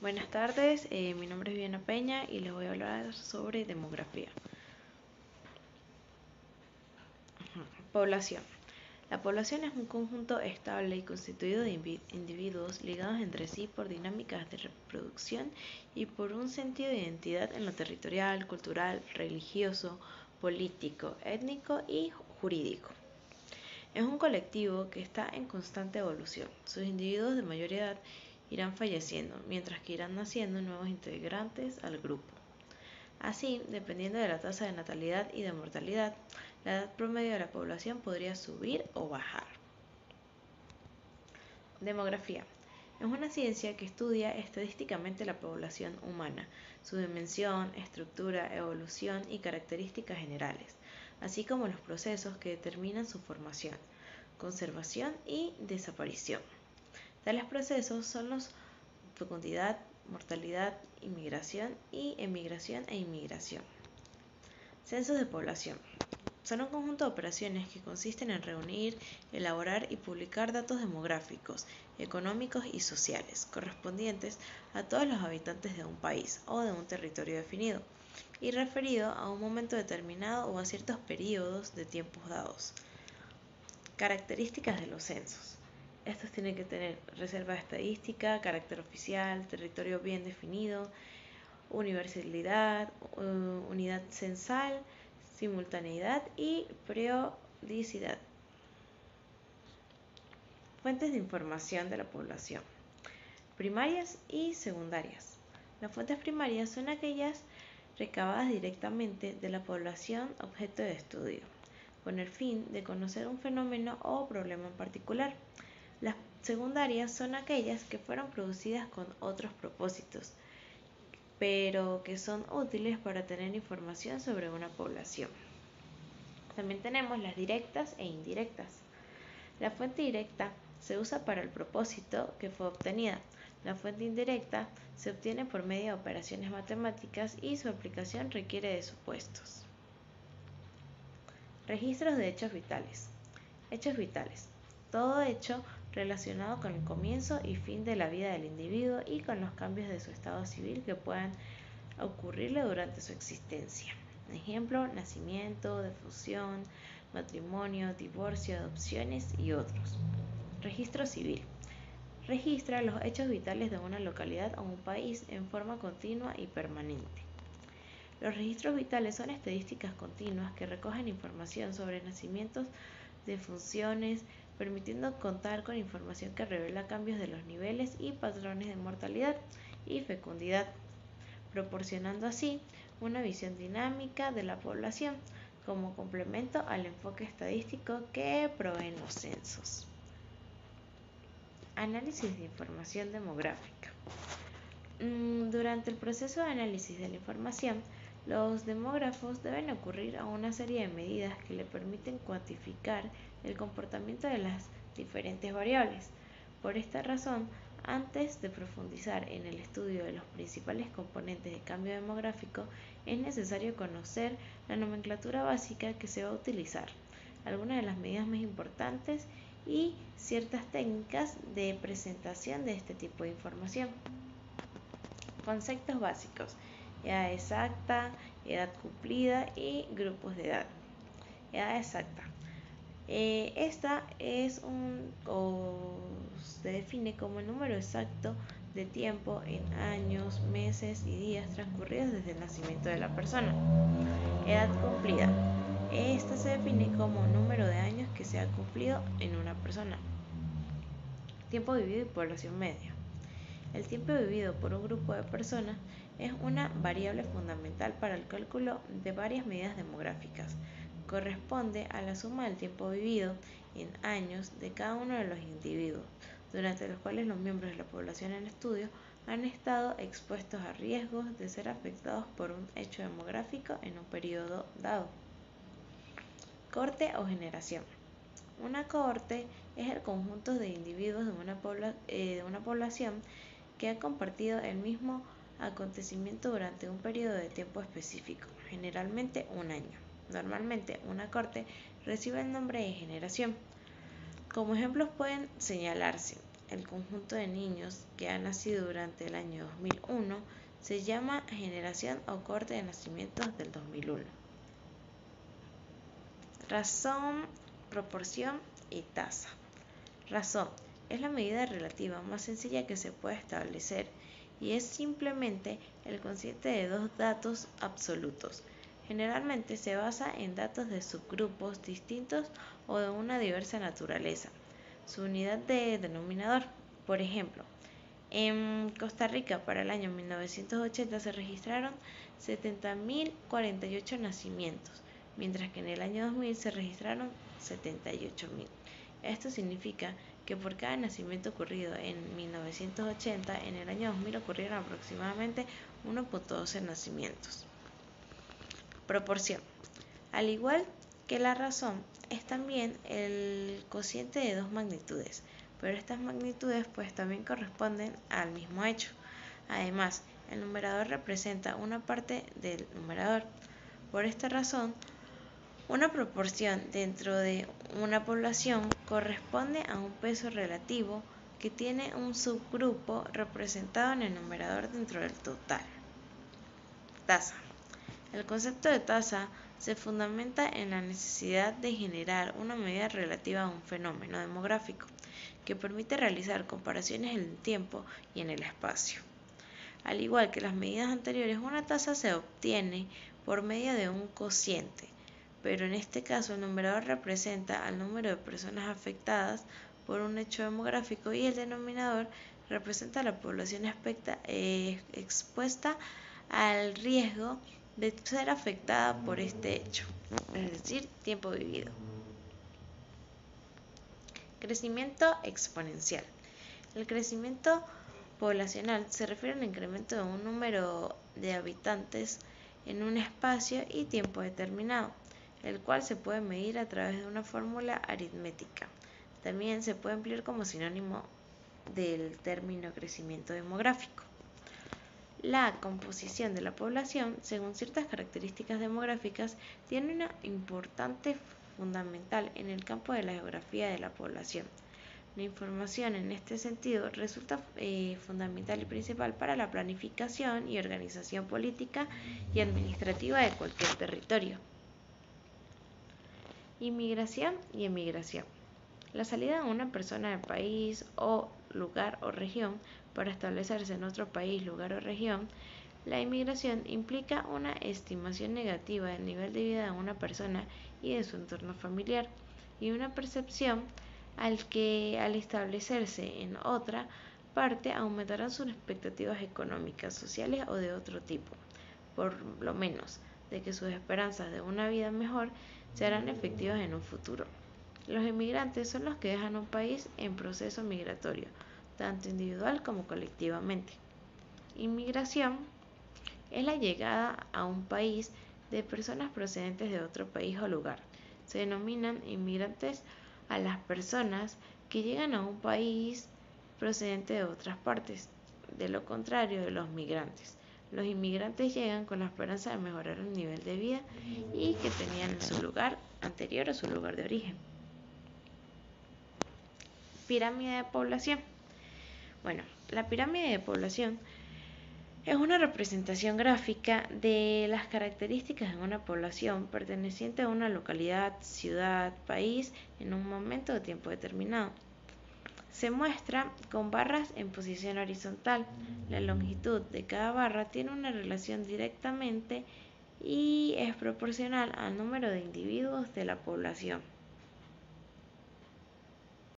Buenas tardes, mi nombre es Viviana Peña y les voy a hablar sobre demografía. Población. La población es un conjunto estable y constituido de individuos ligados entre sí por dinámicas de reproducción y por un sentido de identidad en lo territorial, cultural, religioso, político, étnico y jurídico. Es un colectivo que está en constante evolución. Sus individuos de mayor edad irán falleciendo, mientras que irán naciendo nuevos integrantes al grupo. Así, dependiendo de la tasa de natalidad y de mortalidad, la edad promedio de la población podría subir o bajar. Demografía. Es una ciencia que estudia estadísticamente la población humana, su dimensión, estructura, evolución y características generales, así como los procesos que determinan su formación, conservación y desaparición. Tales procesos son los fecundidad, mortalidad, inmigración y emigración e inmigración. Censos de población. Son un conjunto de operaciones que consisten en reunir, elaborar y publicar datos demográficos, económicos y sociales correspondientes a todos los habitantes de un país o de un territorio definido y referido a un momento determinado o a ciertos periodos de tiempos dados. Características de los censos. Estos tienen que tener reserva estadística, carácter oficial, territorio bien definido, universalidad, unidad censal, simultaneidad y periodicidad. Fuentes de información de la población. Primarias y secundarias. Las fuentes primarias son aquellas recabadas directamente de la población objeto de estudio, con el fin de conocer un fenómeno o problema en particular. Las secundarias son aquellas que fueron producidas con otros propósitos, pero que son útiles para tener información sobre una población. También tenemos las directas e indirectas. La fuente directa se usa para el propósito que fue obtenida. La fuente indirecta se obtiene por medio de operaciones matemáticas y su aplicación requiere de supuestos. Registros de hechos vitales. Hechos vitales. Todo hecho relacionado con el comienzo y fin de la vida del individuo y con los cambios de su estado civil que puedan ocurrirle durante su existencia. Ejemplo, nacimiento, defunción, matrimonio, divorcio, adopciones y otros. Registro civil. Registra los hechos vitales de una localidad o un país en forma continua y permanente. Los registros vitales son estadísticas continuas que recogen información sobre nacimientos, defunciones, permitiendo contar con información que revela cambios de los niveles y patrones de mortalidad y fecundidad, proporcionando así una visión dinámica de la población como complemento al enfoque estadístico que proveen los censos. Análisis de información demográfica. Durante el proceso de análisis de la información, los demógrafos deben ocurrir a una serie de medidas que le permiten cuantificar el comportamiento de las diferentes variables. Por esta razón, antes de profundizar en el estudio de los principales componentes de cambio demográfico, es necesario conocer la nomenclatura básica que se va a utilizar, algunas de las medidas más importantes y ciertas técnicas de presentación de este tipo de información. Conceptos básicos: edad exacta, edad cumplida y grupos de edad. Edad exacta. Esta es se define como el número exacto de tiempo en años, meses y días transcurridos desde el nacimiento de la persona. Edad cumplida. Esta se define como número de años que se ha cumplido en una persona. Tiempo vivido y población media. El tiempo vivido por un grupo de personas es una variable fundamental para el cálculo de varias medidas demográficas. Corresponde a la suma del tiempo vivido en años de cada uno de los individuos, durante los cuales los miembros de la población en estudio han estado expuestos a riesgos de ser afectados por un hecho demográfico en un periodo dado. Cohorte o generación. Una cohorte es el conjunto de individuos de una población que ha compartido el mismo acontecimiento durante un periodo de tiempo específico, generalmente un año. Normalmente, una cohorte recibe el nombre de generación. Como ejemplos pueden señalarse el conjunto de niños que han nacido durante el año 2001 se llama generación o cohorte de nacimientos del 2001. Razón, proporción y tasa. Razón es la medida relativa más sencilla que se puede establecer y es simplemente el cociente de dos datos absolutos. Generalmente se basa en datos de subgrupos distintos o de una diversa naturaleza. Su unidad de denominador, por ejemplo, en Costa Rica para el año 1980 se registraron 70.048 nacimientos, mientras que en el año 2000 se registraron 78.000. Esto significa que por cada nacimiento ocurrido en 1980, en el año 2000 ocurrieron aproximadamente 1.12 nacimientos. Proporción. Al igual que la razón, es también el cociente de dos magnitudes, pero estas magnitudes pues también corresponden al mismo hecho. Además, el numerador representa una parte del numerador. Por esta razón, una proporción dentro de una población corresponde a un peso relativo que tiene un subgrupo representado en el numerador dentro del total. Tasa. El concepto de tasa se fundamenta en la necesidad de generar una medida relativa a un fenómeno demográfico que permite realizar comparaciones en el tiempo y en el espacio. Al igual que las medidas anteriores, una tasa se obtiene por medio de un cociente, pero en este caso el numerador representa al número de personas afectadas por un hecho demográfico y el denominador representa a la población expuesta al riesgo de ser afectada por este hecho, es decir, tiempo vivido. Crecimiento exponencial. El crecimiento poblacional se refiere al incremento de un número de habitantes en un espacio y tiempo determinado, el cual se puede medir a través de una fórmula aritmética. También se puede emplear como sinónimo del término crecimiento demográfico. La composición de la población, según ciertas características demográficas, tiene una importante fundamental en el campo de la geografía de la población. La información en este sentido resulta fundamental y principal para la planificación y organización política y administrativa de cualquier territorio. Inmigración y emigración. La salida de una persona del país o lugar o región para establecerse en otro país, lugar o región. La inmigración implica una estimación negativa del nivel de vida de una persona y de su entorno familiar y una percepción al que al establecerse en otra parte aumentarán sus expectativas económicas, sociales o de otro tipo, por lo menos de que sus esperanzas de una vida mejor serán efectivas en un futuro. Los inmigrantes son los que dejan un país en proceso migratorio, tanto individual como colectivamente. Inmigración es la llegada a un país de personas procedentes de otro país o lugar. Se denominan inmigrantes a las personas que llegan a un país procedente de otras partes, de lo contrario de los migrantes. Los inmigrantes llegan con la esperanza de mejorar el nivel de vida y que tenían en su lugar anterior a su lugar de origen. Pirámide de población. Bueno, la pirámide de población es una representación gráfica de las características de una población perteneciente a una localidad, ciudad, país en un momento de tiempo determinado. Se muestra con barras en posición horizontal. La longitud de cada barra tiene una relación directamente y es proporcional al número de individuos de la población.